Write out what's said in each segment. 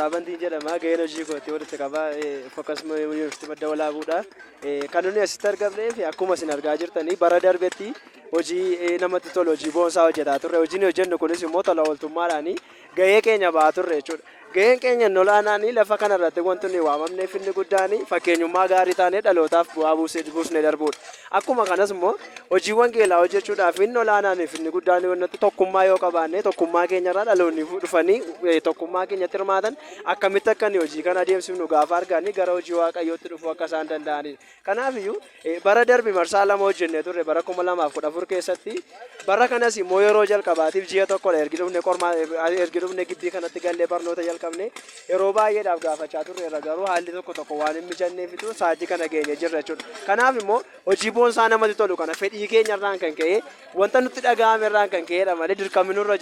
Raabantiin jedhama. Gaheen hojii kooti walitti qabaa fokkasuma yuunivarsiitii madda walaabuudha. Kan nuti asitti argamnee fi akkuma isin argaa jirtanii bara darbetti hojii namatti tolu hojii boonsaa hojjetaa turre. Hojiin hojjennu kunis immoo tola ooltummaadhaan gahee keenya ba'aa turre jechuudha. Gaheen keenya olaanaanii lafa kanarratti wanti nuyi waamamneef inni guddaan fakkeenyummaa gaarii taanee dhalootaaf bu'aa buusnee darbuudha. Akkuma kanas immoo hojiiwwan geelaa hojjechuudhaaf inni olaanaaniif inni guddaan wanti tokkummaa yoo qabaanne tokkummaa keenyarraa dhaloonni dhufanii tokkummaa keenyatti hirmaatan akkamitti akka hojii kana adeemsifnu gaafa arganii gara hojii waaqayyootti dhufuu akka isaan danda'anidha. Kanaafiyyuu bara darbe marsaa lama hojjennee turre bara 2014 keessatti bara kanas immoo yeroo jalqabaatiif ji'a tokkodha ergi dhufne gibbii kanatti gallee barnoota jalqabne yeroo baay'eedhaaf gaafachaa turre garuu haalli tokko waan hin mijanneefitu sa'aatii kana geenye jirra jechuudha. Kanaaf immoo hojii boonsaa namatti tolu kana fedhii keenyarraan kan ka'e wanta nutti dhaga'amerraan kan ka'edha malee dirqaminurra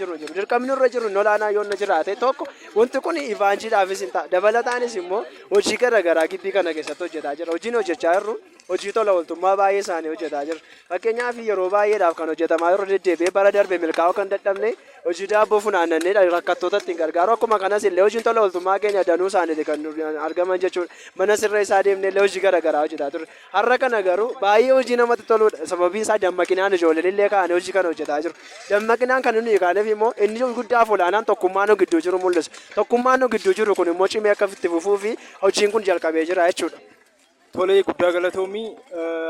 jiru olaanaa yoo jiraate tokko wanti kun ivaanjiidhaafis hin ta'a. Dabalataanis immoo hojii garaagaraa gibbii kana keessatti hojjetaa jira. Hojiin hojjechaa jirru hojii tola ooltummaa baay'ee isaanii hojjetaa jira. Fakkeenyaaf yeroo baay'eedhaaf kan hojjetamaa yeroo deddeebi'ee bara darbe milkaa'uu kan dadhabne hojii daabboo funaannannee rakkattoota ittiin gargaaru akkuma kanas illee hojiin tola ooltummaa keenya danuu isaaniiti kan argaman jechuudha. Mana sirra isaa deemnee illee hojii garaagaraa hojjetaa turre. Har'a kana garuu baay'ee hojii namatti toludha. Sababiin isaa dammaqinaan ijoolleen illee kaa'anii hojii kana hojjetaa jiru. Dammaqinaan kan nuyi kaaneef immoo inni guddaaf olaanaan tokkummaan gidduu jiru mul'isa. Tokkummaan gidduu jiru kun immoo cimee akka itti fufuu fi hojiin kun jalqabee jira jechuudha. Tolee guddaa galatoomii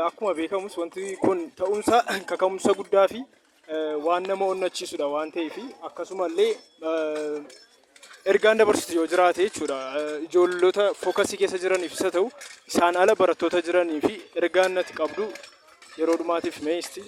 akkuma beekamus wanti kun ta'umsa kaka'umsa guddaa fi waan nama onnachiisudha waan ta'eef akkasumallee ergaan dabarsitu yoo jiraate jechuudha ijoollota fookasii keessa jiraniif isa ta'u isaan ala barattoota jiranii fi ergaan natti qabdu yeroo dhumaatiif meesti.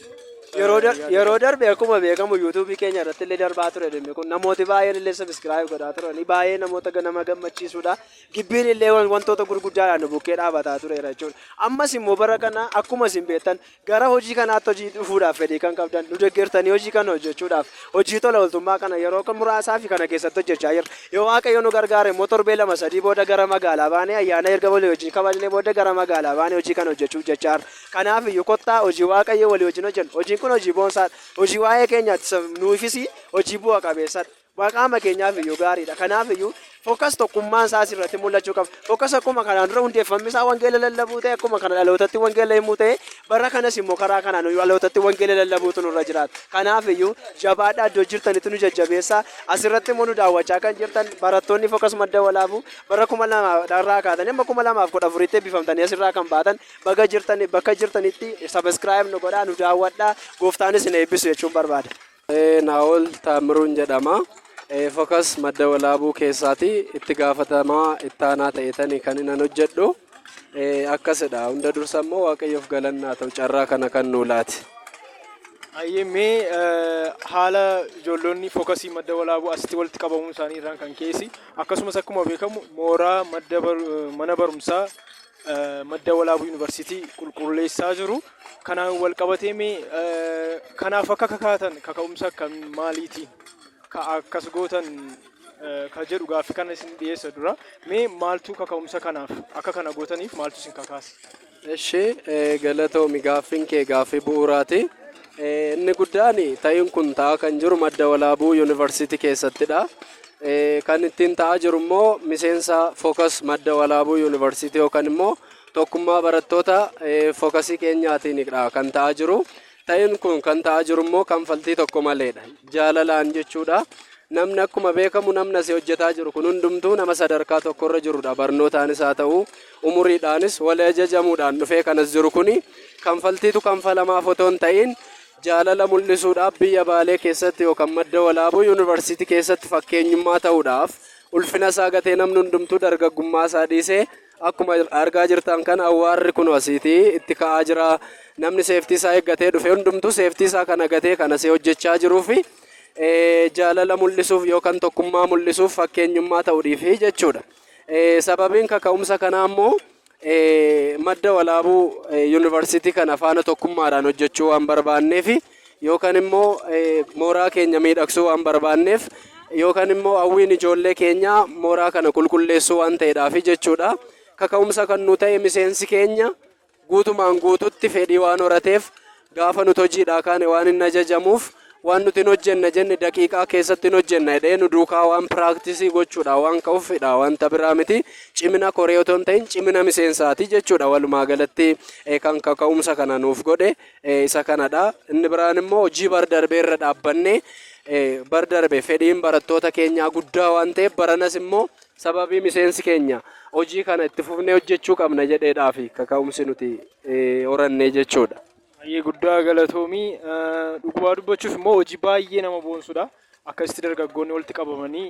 Yeroo darbe akkuma beekamu yuutuubii keenya irratti illee darbaa ture deeme kun namooti baay'een illee sabiskiraayib godhaa turani baay'ee namoota nama gammachiisudha. Gibbiin illee wantoota gurguddaadhaan bukkee dhaabataa tureera jechuudha. Ammas immoo bara kana akkuma isin beektan gara hojii kanaatti hojii dhufuudhaaf fedhii kan qabdan nu deeggartanii hojii kana hojjechuudhaaf hojii tola ooltummaa kana yeroo kan muraasaa fi kana keessatti hojjechaa jirra. Yoo waaqayyo nu gargaare immoo torbee 2-3 booda gara magaalaa baanee ayyaana erga walii hojii kabajnee booda gara magaalaa baanee hojii kana hojjechuuf jechaa jirra. Kanaaf iyyuu kottaa hojii waaqayyo walii wajjin hojjennu. Hojiin kun hojii boonsaadha. Hojii waa'ee keenyaatti nuufis hojii bu'a qabeessadha. Qaama keenyaaf iyyuu gaariidha. Kanaaf iyyuu fookas tokkummaan isaa asirratti mul'achuu qaba. Fookas akkuma kanaan dura hundeeffamni isaa wangeela lallabuu ta'e akkuma kana dhalootatti wangeela himuu ta'e bara kanas immoo karaa kanaan dhalootatti wangeela lallabuutu nurra jiraata. Kanaaf iyyuu jabaadhaa iddoo jirtanitti nu jajjabeessaa. Asirratti immoo nu daawwachaa kan jirtan barattoonni fookas madda walaabuu bara 2000 irraa kaatanii amma 2014tti eebbifamtanii asirraa kan baatan bakka jirtanitti sabiskiraayib nu godhaa nu daawwadhaa gooftaanis na eebbisu jechuun barbaada. Naa'ol Taamiruun jedhama. Fookas madda walaabuu keessaati itti gaafatamaa ittaanaa ta'etanii kan inni hojjedhu akkasidha. Hunda dursa immoo waaqayyoof galannaa ta'u carraa kana kan nu laate. Ayyemee haala ijoollonni fookasii madda walaabuu asitti walitti qabamuun isaanii irraan kan keessi akkasumas akkuma beekamu mooraa mana barumsaa madda walaabuu yuunivarsiitii qulqulleessaa jiru. Kanaan wal qabatee kanaaf akka kakaatan kaka'umsa kan maaliitiin akkas gootan ka jedhu gaaffii kana isin dhiyeessa dura maaltu kaka'umsa kanaaf akka kana gootaniif maaltu isin kakaase? Ishee galatoomi gaaffiin kee gaaffii bu'uuraati. Inni guddaan ta'iin kun ta'aa kan jiru madda walaabuu yuunivarsiitii keessattidha. Kan ittiin ta'aa jiru immoo miseensa fookas madda walaabuu yuunivarsiitii yookaan immoo tokkummaa barattoota fookasii keenyaatiinidha kan ta'aa jiru. Ta'iin kun kan ta'aa jiru immoo kanfaltii tokko maleedha. Jaalalaan jechuudha. Namni akkuma beekamu namni asii hojjetaa jiru kun hundumtuu nama sadarkaa tokkorra jirudha. Barnootaanis haa ta'u umuriidhaanis wal ajajamuudhaan dhufee kanas jiru kuni kanfaltiitu kanfalamaaf otoo hin ta'in jaalala mul'isuudhaaf biyya Baalee keessatti yookaan madda walaabuu yuunivarsiitii keessatti fakkeenyummaa ta'uudhaaf ulfina isaa gatee namni hundumtuu dargaggummaa isaa dhiisee akkuma argaa jirtan kan awwaarri kun asiitii itti ka'aa jira. Namni seeftii isaa eeggatee dhufe hundumtuu seeftii isaa kana gatee kanas hojjechaa jiruu fi jaalala mul'isuuf yookaan tokkummaa mul'isuuf fakkeenyummaa ta'uudhiif jechuudha. Sababiin kaka'umsa kanaa immoo madda walaabuu yuunivarsiitii kana faana tokkummaadhaan hojjechuu waan barbaanneef yookaan immoo mooraa keenya miidhagsuu waan barbaanneef yookaan immoo hawwiin ijoollee keenyaa mooraa kana qulqulleessuu waan ta'eedhaaf jechuudha. Kaka'umsa kan nu ta'e miseensi keenya guutumaan guututti fedhii waan horateef gaafa nuti hojiidhaa kaane waan hin ajajamuuf waan nuti hin hojjenna jenne daqiiqaa keessatti hin hojjenna jedhee nu duukaa waan piraaktisii gochuudha waan ka'uufidha wanta biraa miti cimina koree otoo hin ta'in cimina miseensaati jechuudha walumaa galatti kan kaka'umsa kana nuuf godhe isa kanadha inni biraan immoo hojii bardarbee irra dhaabbannee bardarbe fedhiin barattoota keenyaa guddaa waan ta'eef baranas immoo sababii miseensi keenya hojii kana itti fufnee hojjechuu qabna jedheedhaafi kaka'umsi nuti horannee jechuudha. Baay'ee guddaa galatoomii dhugaa dubbachuuf immoo hojii baay'ee nama boonsudha. Akkasitti dargaggoonni walitti qabamanii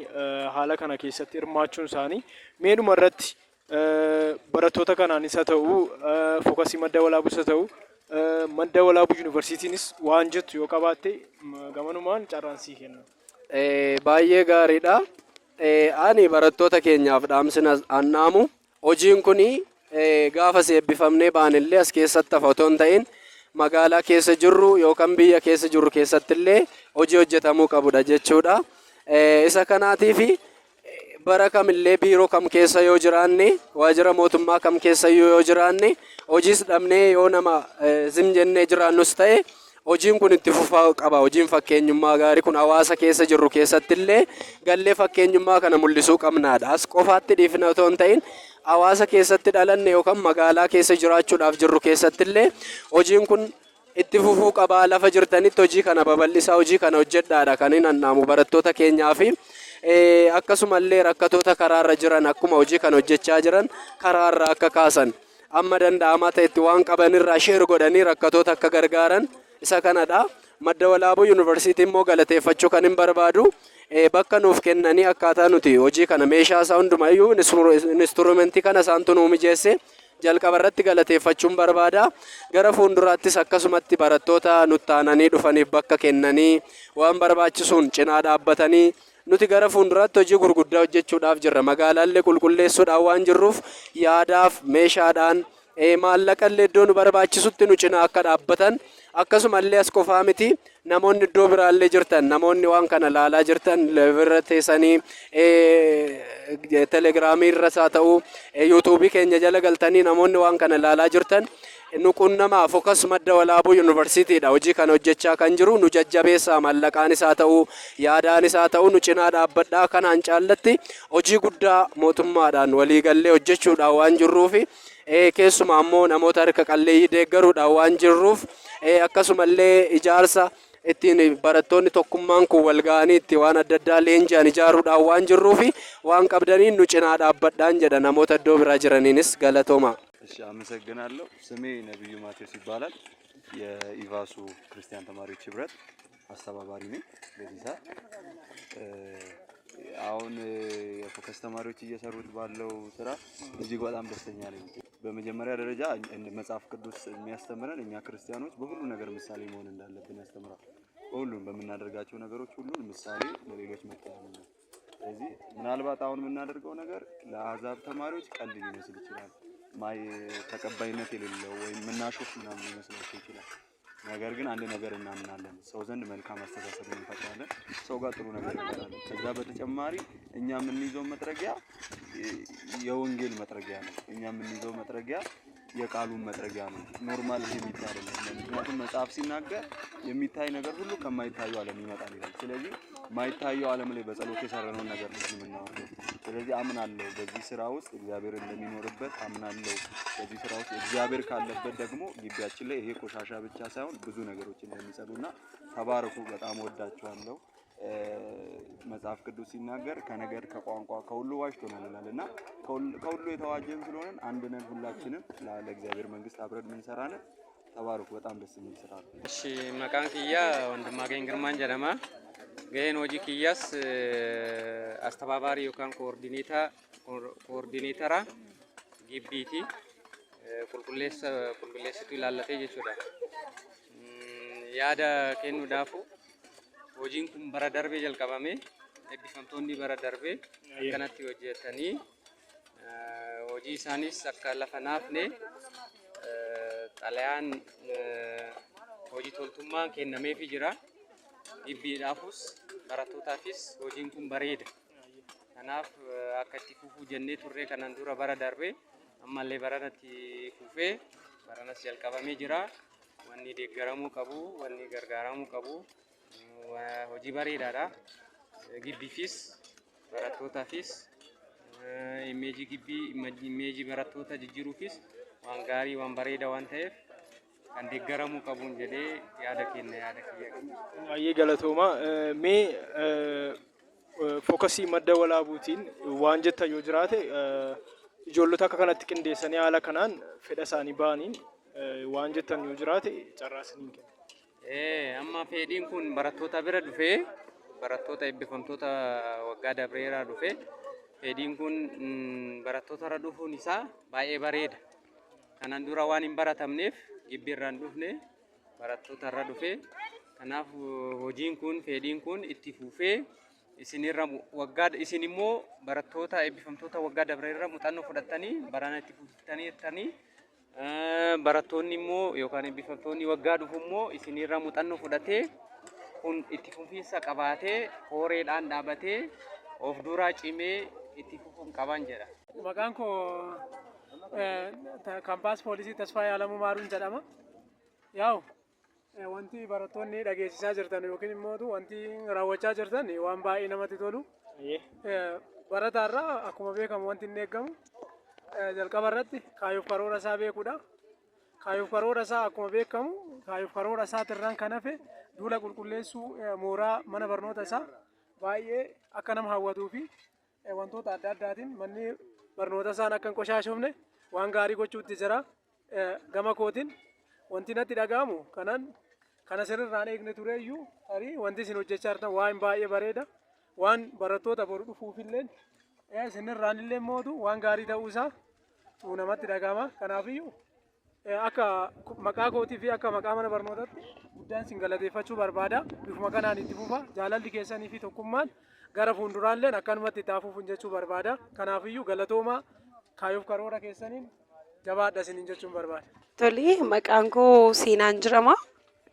haala kana keessatti hirmaachuun isaanii meedhuma irratti barattoota kanaanis haa ta'u fookasii madda walaabus haa ta'u madda walaabuu yuunivarsiitiinis waan jettu yoo qabaatte gamanumaan carraansii kenna. Baay'ee gaariidha. Ani barattoota keenyaaf dhaamsina annaamu hojiin kun gaafa eebbifamnee baanillee as keessatti hafa otoo hin ta'in magaalaa keessa jirru yookaan biyya keessa jirru keessatti illee hojii hojjetamuu qabudha jechuudha. Isa kanaatiif bara kamillee biiroo kam keessa yoo jiraanne waajjira mootummaa kam keessa yoo jiraanne hojiis dhabnee yoo nama zim jennee jiraannus ta'e hojiin kun itti fufaa qaba. Hojiin fakkeenyummaa gaarii kun hawaasa keessa jirru keessatti illee gallee fakkeenyummaa kana mul'isuu qabnaadha. As qofaatti dhiifna otoo hin ta'in hawaasa keessatti dhalanne yookaan magaalaa keessa jiraachuudhaaf jirru keessatti illee hojiin kun itti fufuu qaba. Lafa jirtanitti hojii kana babal'isaa hojii kana hojjedhaadha kan hin annaamu barattoota keenyaa fi akkasumallee rakkatoota karaarra jiran akkuma hojii kana hojjechaa jiran karaarra akka kaasan amma danda'amaa ta'etti waan qabanirraa sheer godhanii rakkatoota akka gargaaran isa kanadha. Madda walaabuu yuunivarsiitii immoo galateeffachuu kan hin barbaadu bakka nuuf kennanii akkaataa nuti hojii kana meeshaa isaa hundumayyuu instrumentii kana isaantu nuu mijeesse jalqaba irratti galateeffachuun barbaada. Gara fuulduraattis akkasumatti barattoota nuttaananii dhufaniif bakka kennanii waan barbaachisuun cinaa dhaabbatanii nuti gara fuulduraatti hojii gurguddaa hojjechuudhaaf jirra. Magaalaallee qulqulleessuudhaan waan jirruuf yaadaaf meeshaadhaan maallaqallee iddoo nu barbaachisutti nu cinaa akka dhaabbatan akkasumallee as qofaa miti namoonni iddoo biraallee jirtan namoonni waan kana laalaa jirtan irra teessanii telegiraamii irras haa ta'u yuutuubii keenya jala galtanii namoonni waan kana laalaa jirtan nu qunnamaa fookas madda walaabuu yuunivarsiitiidha hojii kana hojjechaa kan jiru nu jajjabeessaa maallaqaanis haa ta'u yaadaanis haa ta'u nu cinaa dhaabbadhaa kanaan caallatti hojii guddaa mootummaadhaan waliigallee hojjechuudhaan waan jirruufi keessumaa ammoo namoota harka qalleeyyii deeggaruudhaan waan jirruuf akkasumallee ijaarsa ittiin barattoonni tokkummaan kun wal ga'anii itti waan adda addaa leenji'an ijaaruudhaan waan jirruufi waan qabdaniin nu cinaa dhaabbadhaan jedha namoota iddoo biraa jiraniinis galatooma. እሺ አመሰግናለሁ። ስሜ ነብዩ ማቴዎስ ይባላል። የኢቫሱ ክርስቲያን ተማሪዎች ህብረት አስተባባሪ ነኝ። በዚህ ሰዓት አሁን የፎከስ ተማሪዎች እየሰሩት ባለው ስራ እጅግ በጣም ደስተኛ ነኝ። በመጀመሪያ ደረጃ መጽሐፍ ቅዱስ የሚያስተምረን እኛ ክርስቲያኖች በሁሉ ነገር ምሳሌ መሆን እንዳለብን ያስተምራል። በሁሉም በመናደርጋቸው ነገሮች ሁሉ ምሳሌ ለሌሎች መጣጣም ነው። ስለዚህ ምናልባት አሁን የምናደርገው ነገር ለአሕዛብ ተማሪዎች ቀልድ ሊመስል ይችላል። ተቀባይነት የሌለው ወይም ምናሾፍ ምናምን ሊመስላቸው ይችላል። ነገር ግን አንድ ነገር እናምናለን። ሰው ዘንድ መልካም አስተሳሰብ እንፈጥራለን። ሰው ጋር ጥሩ ነገር እንሰራለን። ከዛ በተጨማሪ እኛ የምንይዘው መጥረጊያ የወንጌል መጥረጊያ ነው። እኛ የምንይዘው መጥረጊያ የቃሉን መጥረጊያ ነው። ኖርማል ይሄ የሚታይ አይደለም። ምክንያቱም መጽሐፍ ሲናገር የሚታይ ነገር ሁሉ ከማይታየው ዓለም ይመጣል ይላል። ስለዚህ ማይታየው ዓለም ላይ በጸሎት የሰራነውን ነገር ነው የምናወራው። ስለዚህ አምናለሁ በዚህ ስራ ውስጥ እግዚአብሔር እንደሚኖርበት አምናለሁ። በዚህ ስራ ውስጥ እግዚአብሔር ካለበት ደግሞ ግቢያችን ላይ ይሄ ቆሻሻ ብቻ ሳይሆን ብዙ ነገሮች እንደሚሰሩና ተባረኩ። በጣም ወዳችኋለሁ። መጽሐፍ ቅዱስ ሲናገር ከነገር ከቋንቋ ከሁሉ ዋጅቶናል ይላልና ከሁሉ የተዋጀን ስለሆነን አንድ ነን ሁላችንም ለእግዚአብሔር መንግስት አብረን እንሰራለን። ተባረኩ። በጣም ደስ የሚል ስራ ነው። እሺ መቃን ኪያ ወንድማገኝ ግርማን ጀለማ ገሄን ሆጂ ኪያስ አስተባባሪ ዮካን ኮኦርዲኔተራ ጊቢቲ ቁልቁሌሰቱ ይላለቴ ጀቹዳ ያዳ ከኑ ዳፉ hojiin kun bara darbee jalqabame eebbifamtoonni bara darbee akkanatti hojjetanii hojii isaanis akka lafa naafne xalayaan hojii toltummaan kennameefii jira. Gibbiidhaafus barattootaafis hojiin kun bareeda. Kanaaf akka itti fufuu jennee turree kanan dura bara darbee ammallee baranatti fufee baranas jalqabamee jira. Wanni deeggaramuu qabu, wanni gargaaramuu qabu hojii bareedaadha. Gibbiifis barattootaafis imeejii gibbii imeejii barattoota jijjiiruufis waan gaarii waan bareeda waan ta'eef kan deeggaramuu qabuun jedhee yaada kiyya. Baay'ee galatooma. Mee fookasii madda walaabuutiin waan jettan yoo jiraate ijoollota akka kanatti qindeessanii haala kanaan fedha isaanii ba'aniin waan jettan yoo jiraate carraasanii kenna. Amma fedhiin kun barattoota bira dhufee barattoota eebbifamtoota waggaa dabreeraa dhufee fedhiin kun barattoota irra dhufuun isaa baay'ee bareeda. Kanaan dura waan hin baratamneef gibbiirraan dhufne barattoota irra dhufee kanaaf hojiin kun fedhiin kun itti fufee isinirra waggaa isin immoo barattoota eebbifamtoota waggaa dabreerraa muuxannoo fudhattanii barana itti fuftanii barattoonni immoo yookaan eebbifamtoonni waggaa dhufu immoo isinirra muuxannoo fudhatee kun itti fufiinsa qabaatee hooreedhaan dhaabatee of duraa cimee itti fufuun qaban jedha. Maqaan koo kaampaas poolisii Tasfaayee Alamuu Maaruun jedhama. Yaa'u wanti barattoonni dhageessisaa jirtan yookiin immoo wanti raawwachaa jirtan waan baay'ee namatti tolu. Barataarraa akkuma beekamu wanti inni eegamu jalqaba irratti kaayyoof karoora isaa beekuudha. Kaayyoof karoora isaa akkuma beekamu kaayyoof karoora isaatirraan kan hafe duula qulqulleessuu mooraa mana barnoota isaa baay'ee akka nama hawwatuu fi wantoota adda addaatiin manni barnoota isaan akka hin qoshaashofne waan gaarii gochuutti jira. Gama kootiin wanti natti dhaga'amu kana sirriirraan eegne tureeyyuu tarii wanti isin hojjechaa jirtan waan baay'ee bareeda waan barattoota boru dhufuufillee isinirraan illee mootu waan gaarii ta'uusaa namatti dhaga'ama. Kanaafiyyuu akka maqaa kootii fi akka maqaa mana barnootaatti guddaan isin galateeffachuu barbaada. Bifuma kanaan itti fufa jaalalli keessanii fi tokkummaan gara fuulduraalleen akkanumatti itti hafuuf jechuu barbaada. Kanaafiyyuu galatoomaa kaayyoof karoora keessaniin jabaadha isiniin jechuun barbaada. Tole, maqaan koo Seenaan jedhama.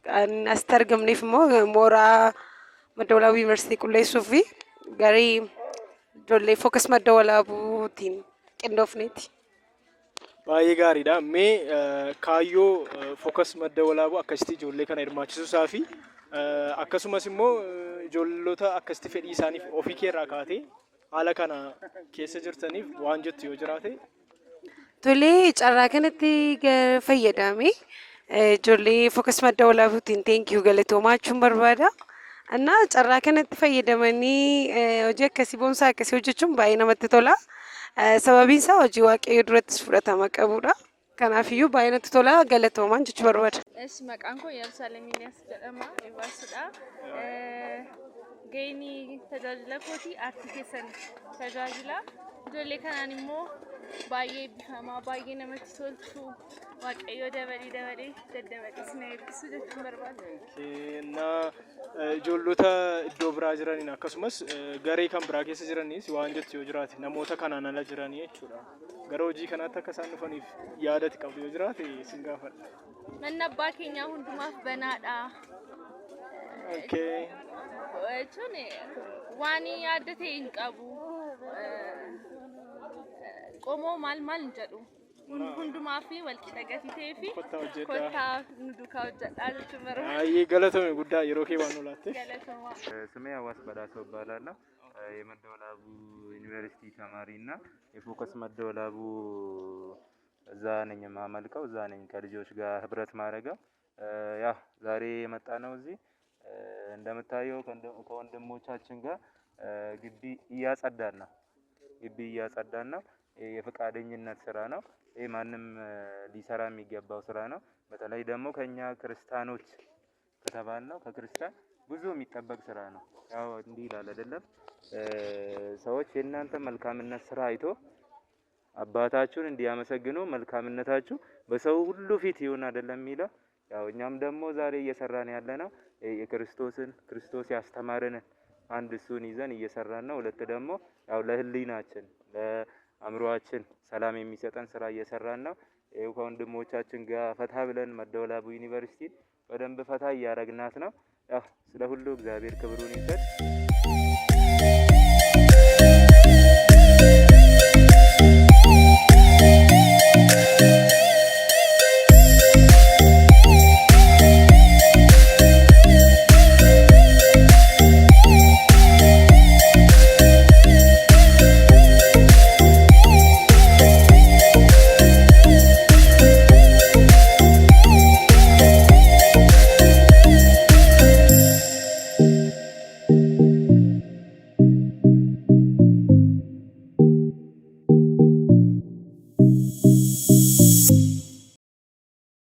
Kan asitti argamneef immoo mooraa madda walaabuu yuunivarsiitii qulleessuu fi garee ijoollee fookas madda walaabuutiin qindoofneeti. Baay'ee gaariidha. Mee kaayyoo fookas madda walaabuu akkasitti ijoollee kana hirmaachisuusaa fi akkasumas immoo ijoollota akkasitti fedhii isaaniif ofii keerraa kaatee haala kana keessa jirtaniif waan jettu yoo jiraate. Tole, carraa kanatti fayyadamee ijoollee fookas madda walaabuutiin teenkiyuu galatoomaa jechuun barbaada. Annaa carraa kanatti fayyadamanii hojii akkasii boonsaa akkasii hojjechuun baay'ee namatti tola. Sababiin isaa hojii waaqayyoo durattis fudhatama qabudha. Kanaafiyyuu baay'ee natti tola, galatoomaa jechuu barbaada. Maqaan koo Yerusaalem Iliyaas jedhama. Eebbaasudha. Gaheen tajaajila kootii aartii keessan tajaajila. Ijoollee kanaan immoo baay'ee eebbifamaa, baay'ee namatti tolchu. Waaqayyoo dabalee daddabalee isin eebbisu jechuun barbaada. Ijoollota iddoo biraa jiraniin akkasumas garee kan biraa keessa jiraniis waan jettu yoo jiraate namoota kanaan ala jiranii jechuudha. Gara hojii kanaatti akka isaan dhufaniif yaadati qabdu yoo jiraate isin gaafadha. Manni abbaa keenyaa hundumaaf banaadha. Jechuun waan yaadda ta'e hin qabu. Qomoo maal hin jedhu. Hundumaa fi walqixa gatii ta'ee fi kottaa nu duukaa hojjedhaa jechuun barbaada. Baay'ee galatoomi guddaa yeroo kee waan nolaatteef. Galatoomaa. ስሜ አዋስ በዳሰው እባላለሁ። የመደ ወላቡ ዩኒቨርሲቲ ተማሪ እና የፎከስ መደ ወላቡ እዛ ነኝ የማመልከው፣ እዛ ነኝ ከልጆች ጋር ህብረት ማድረገው። ያው ዛሬ የመጣ ነው እዚህ እንደምታየው ከወንድሞቻችን ጋር ግቢ እያጸዳን ነው። የፈቃደኝነት ስራ ነው። ይሄ ማንም ሊሰራ የሚገባው ስራ ነው። በተለይ ደግሞ ከኛ ክርስቲያኖች ከተባልነው ከክርስቲያን ብዙ የሚጠበቅ ስራ ነው። ያው እንዲህ ይላል አይደለም፣ ሰዎች የእናንተ መልካምነት ስራ አይቶ አባታችሁን እንዲያመሰግኑ መልካምነታችሁ በሰው ሁሉ ፊት ይሁን አይደለም የሚለው። ያው እኛም ደግሞ ዛሬ እየሰራን ያለነው ክርስቶስ ያስተማረንን አንድ እሱን ይዘን እየሰራን ነው። ሁለት ደግሞ ያው ለህሊናችን ለአእምሮአችን ሰላም የሚሰጠን ስራ እየሰራን ነው። ይኸው ከወንድሞቻችን ጋር ፈታ ብለን መደ ወላቡ ዩኒቨርሲቲ በደንብ ፈታ እያረግናት ነው። ያው ስለ ሁሉ እግዚአብሔር ክብሩን ይስጥ።